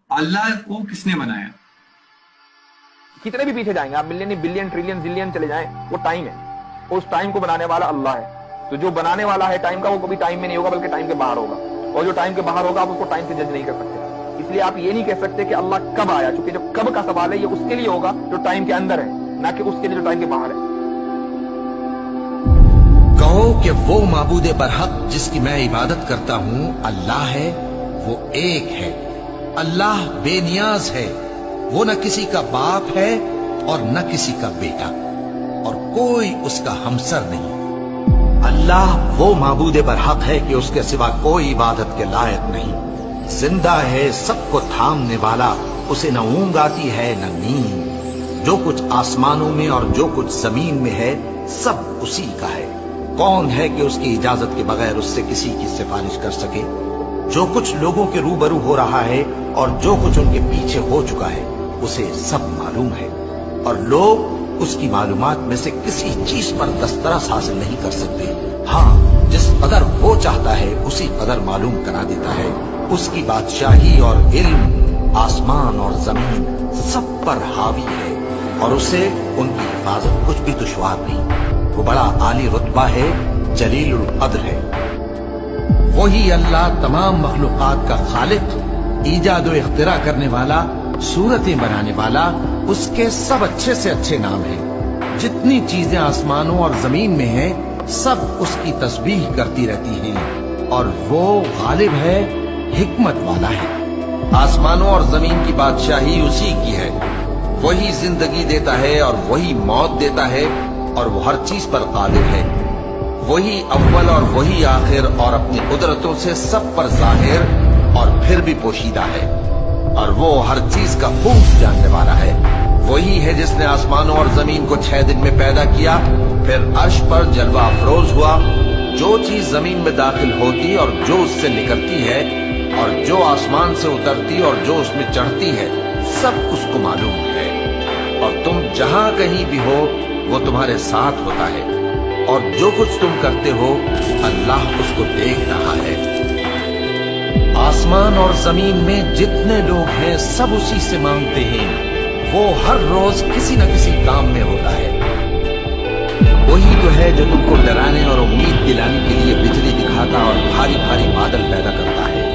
अल्लाह को किसने बनाया? कितने भी पीछे जाएंगे आप, मिलियन बिलियन ट्रिलियन जिलियन चले जाएं, वो टाइम है, उस टाइम को बनाने वाला अल्लाह है। तो जो बनाने वाला है टाइम का, वो कभी टाइम में नहीं होगा बल्कि टाइम के बाहर होगा, और जो टाइम के बाहर होगा आप उसको टाइम से जज नहीं कर सकते। इसलिए आप ये नहीं कह सकते कि अल्लाह कब आया, क्योंकि जो कब का सवाल है ये उसके लिए होगा जो टाइम के अंदर है, ना कि उसके लिए जो टाइम के बाहर है। कहो कि वो माबूद बरहक जिसकी मैं इबादत करता हूं अल्लाह है, वो एक है। अल्लाह बेनियाज है, वो न किसी का बाप है और न किसी का बेटा, और कोई उसका हमसर नहीं। अल्लाह वो माबूद बरहक है कि उसके सिवा कोई इबादत के लायक नहीं। जिंदा है, सबको थामने वाला, उसे न ऊंघ आती है न नींद। जो कुछ आसमानों में और जो कुछ जमीन में है सब उसी का है। कौन है कि उसकी इजाजत के बगैर उससे किसी की सिफारिश कर सके? जो कुछ लोगों के रूबरू हो रहा है और जो कुछ उनके पीछे हो चुका है उसे सब मालूम है, और लोग उसकी मालूमात में से किसी चीज पर दस्तरस हासिल नहीं कर सकते। हाँ, जिस कदर वो चाहता है उसी कदर मालूम करा देता है। उसकी बादशाही और इल्म आसमान और जमीन सब पर हावी है, और उसे उनकी हिफाजत कुछ भी दुश्वार नहीं। वो बड़ा आली रुतबा है, जलीलुल कद्र है। वही अल्लाह तमाम मखलूकात का खालिक, ईजाद व इख्तिरा करने वाला, सूरतें बनाने वाला। उसके सब अच्छे से अच्छे नाम हैं। जितनी चीजें आसमानों और जमीन में हैं सब उसकी तस्बीह करती रहती हैं, और वो गालिब है, हिकमत वाला है। आसमानों और जमीन की बादशाही उसी की है। वही जिंदगी देता है और वही मौत देता है, और वो हर चीज पर कादिर है। वही अव्वल और वही आखिर, और अपनी कुदरतों से सब पर जाहिर और फिर भी पोशीदा है, और वो हर चीज का खूब जानने वाला है। वही है जिसने आसमानों और जमीन को 6 दिन में पैदा किया, फिर अर्श पर जलवा अफरोज हुआ। जो चीज जमीन में दाखिल होती और जो उससे निकलती है, और जो आसमान से उतरती और जो उसमें चढ़ती है, सब उसको मालूम है। और तुम जहां कहीं भी हो वो तुम्हारे साथ होता है, और जो कुछ तुम करते हो अल्लाह उसको देख रहा है। आसमान और जमीन में जितने लोग हैं सब उसी से मांगते हैं। वो हर रोज किसी न किसी काम में होता है। वही तो है जो तुमको डराने और उम्मीद दिलाने के लिए बिजली दिखाता और भारी भारी बादल पैदा करता है,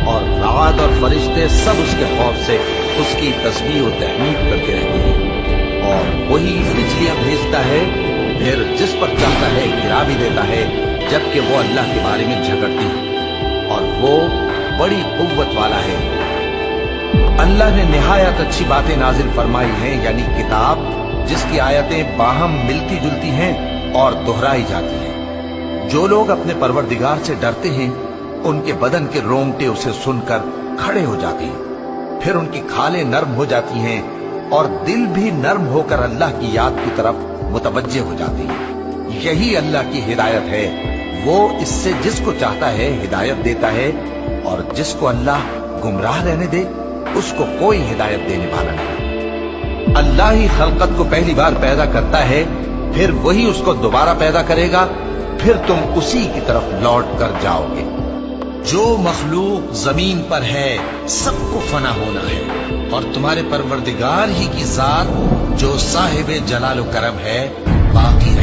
और रात और फरिश्ते सब उसके खौफ से उसकी तस्बीह और तहमीद करते रहते हैं। और वही बिजलियां भेजता है, फिर जिस पर चाहता है गिरा भी देता है, जबकि वो अल्लाह के बारे में झगड़ती है, और वो बड़ी कुव्वत वाला है। अल्लाह ने निहायत अच्छी बातें नाजिल फरमाई हैं, यानी किताब जिसकी आयतें बाहम मिलती जुलती हैं और दोहराई जाती हैं। जो लोग अपने परवरदिगार से डरते हैं उनके बदन के रोंगटे उसे सुनकर खड़े हो जाते हैं, फिर उनकी खालें नर्म हो जाती हैं और दिल भी नर्म होकर अल्लाह की याद की तरफ मुतवज्जे हो जाते हैं। यही अल्लाह की हिदायत है। वो इससे जिसको चाहता है हिदायत देता है, और जिसको अल्लाह गुमराह रहने दे उसको कोई हिदायत देने वाला नहीं। अल्लाह ही खलकत को पहली बार पैदा करता है, फिर वही उसको दोबारा पैदा करेगा, फिर तुम उसी की तरफ लौट कर जाओगे। जो मखलूक जमीन पर है सबको फना होना है, और तुम्हारे परवरदिगार ही की जात जो साहिब जलाल करम है बाकी